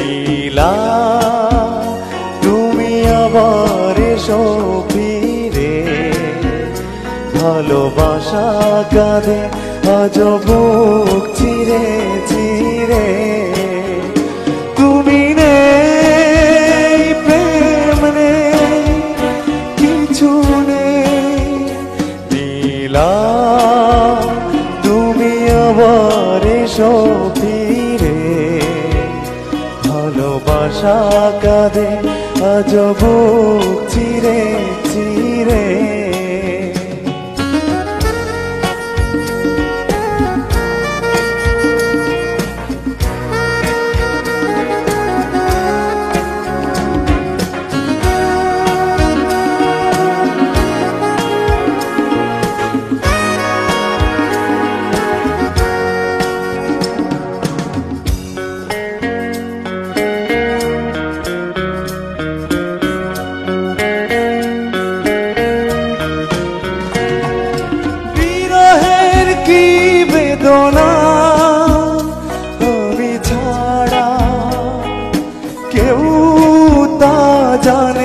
নীলা তুমি আবার এসো ফিরে, ভালোবাসা কাঁদে আজ বুক চিরে চিরে। তুমি নেই, প্রেম নেই, কিছু নেই। নীলা তুমি আবার এসো ফিরে, ভালোবাসা কাঁদে আজ বুক চিরে চিরে। আমি ছাড়া কেউ তা জানে